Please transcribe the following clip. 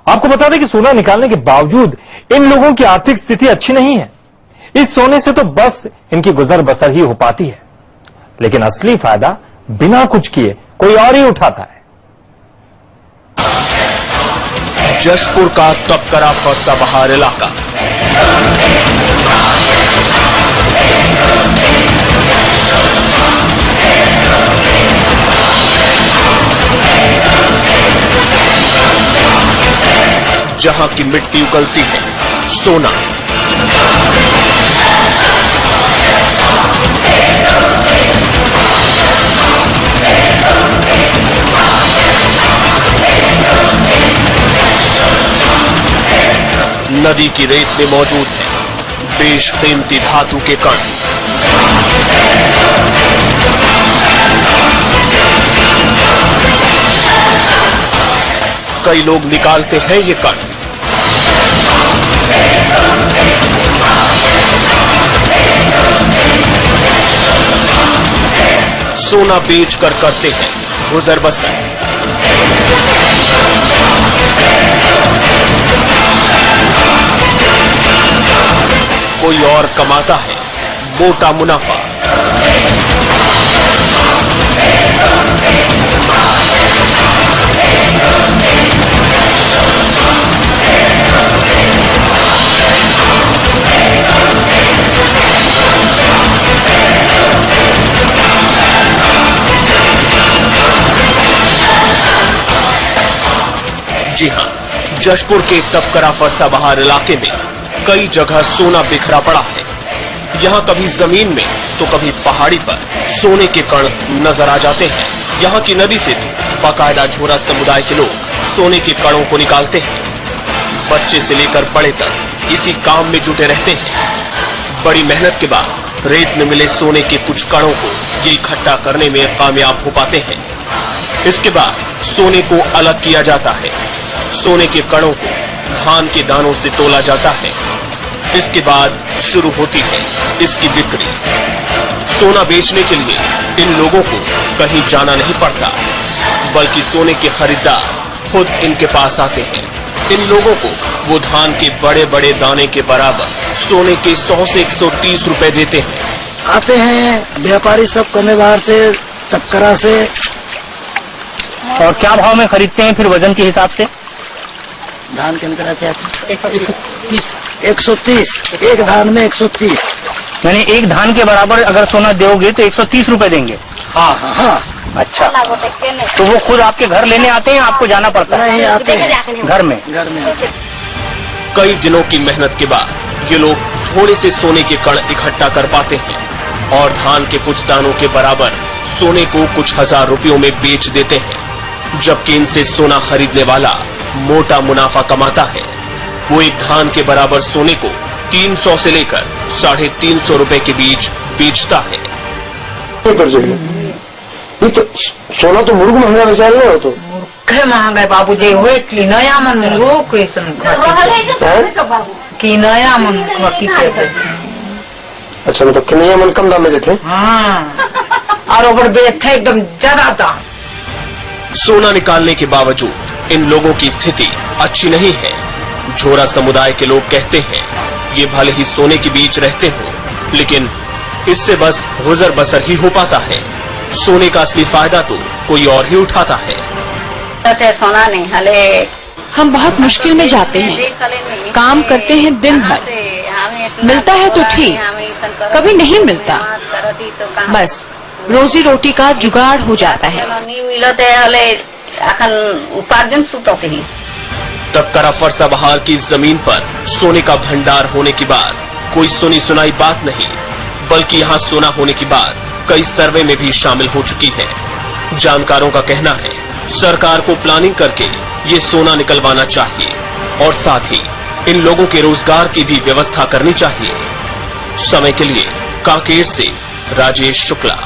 आपको बता दें कि सोना निकालने के बावजूद इन लोगों की आर्थिक स्थिति अच्छी नहीं है। इस सोने से तो बस इनकी गुजर बसर ही हो पाती है, लेकिन असली फायदा बिना कुछ किए कोई और ही उठाता है। जशपुर का तपकरा फरसा बहार इलाका। जहां की मिट्टी उगलती है सोना। नदी की रेत में मौजूद है बेशकीमती धातु के कण। कई लोग निकालते हैं ये कण। सोना बेचकर करते हैं गुजर बसर। कोई और कमाता है मोटा मुनाफा। जी हां, जशपुर के तपकरा फरसा बहार इलाके में कई जगह सोना बिखरा पड़ा है। यहाँ कभी जमीन में तो कभी पहाड़ी पर सोने के कण नजर आ जाते हैं। यहाँ की नदी से तो बाकायदा झोरा समुदाय के लोग सोने के कणों को निकालते हैं। बच्चे से लेकर बड़े तक इसी काम में जुटे रहते हैं। बड़ी मेहनत के बाद रेत में मिले सोने के कुछ कणों को ये इकट्ठा करने में कामयाब हो पाते हैं। इसके बाद सोने को अलग किया जाता है। सोने के कणों को धान के दानों से तोला जाता है। इसके बाद शुरू होती है इसकी बिक्री। सोना बेचने के लिए इन लोगों को कहीं जाना नहीं पड़ता, बल्कि सोने के खरीदार खुद इनके पास आते हैं। इन लोगों को वो धान के बड़े बड़े दाने के बराबर सोने के 100 से 130 रुपए देते हैं। आते हैं व्यापारी सब करने बाहर से, तपकरा से। और क्या भाव में खरीदते हैं फिर वजन के हिसाब से? धान के अंतर 130, एक धान में 130। यानी एक धान के बराबर अगर सोना दोगे तो 130 रुपए देंगे? हाँ हाँ हाँ। अच्छा, तो वो खुद आपके घर लेने आते हैं, आपको जाना पड़ता है? नहीं, आते हैं घर में। कई दिनों की मेहनत के बाद ये लोग थोड़े से सोने के कण इकट्ठा कर पाते हैं और धान के कुछ दानों के बराबर सोने को कुछ हजार रुपयों में बेच देते हैं। जबकि इनसे सोना खरीदने वाला मोटा मुनाफा कमाता है। वो एक धान के बराबर सोने को 300 से लेकर 350 रुपए के बीच बेचता है। ये तो सोना तो मुर्ग महंगा बेचा रहे हो। तो महंगा बाबू जी हुए कि नया मन कि नया मन। अच्छा, मतलब कि नया मन कम दाम में देते? हाँ, और बेचते एकदम ज्यादा दाम। सोना निकालने के बावजूद इन लोगों की स्थिति अच्छी नहीं है। झोरा समुदाय के लोग कहते हैं ये भले ही सोने के बीच रहते हो, लेकिन इससे बस गुजर बसर ही हो पाता है। सोने का असली फायदा तो कोई और ही उठाता है। सोना नहीं हले हम बहुत मुश्किल में जाते हैं, काम करते हैं दिन भर, मिलता है तो ठीक, कभी नहीं मिलता, बस रोजी रोटी का जुगाड़ हो जाता है। उपार्जन सुटते ही। तपकरा फरसा बहार की जमीन पर सोने का भंडार होने के बाद कोई सुनी सुनाई बात नहीं, बल्कि यहाँ सोना होने के बाद कई सर्वे में भी शामिल हो चुकी है। जानकारों का कहना है सरकार को प्लानिंग करके ये सोना निकलवाना चाहिए और साथ ही इन लोगों के रोजगार की भी व्यवस्था करनी चाहिए। समय के लिए कांकेर से राजेश शुक्ला।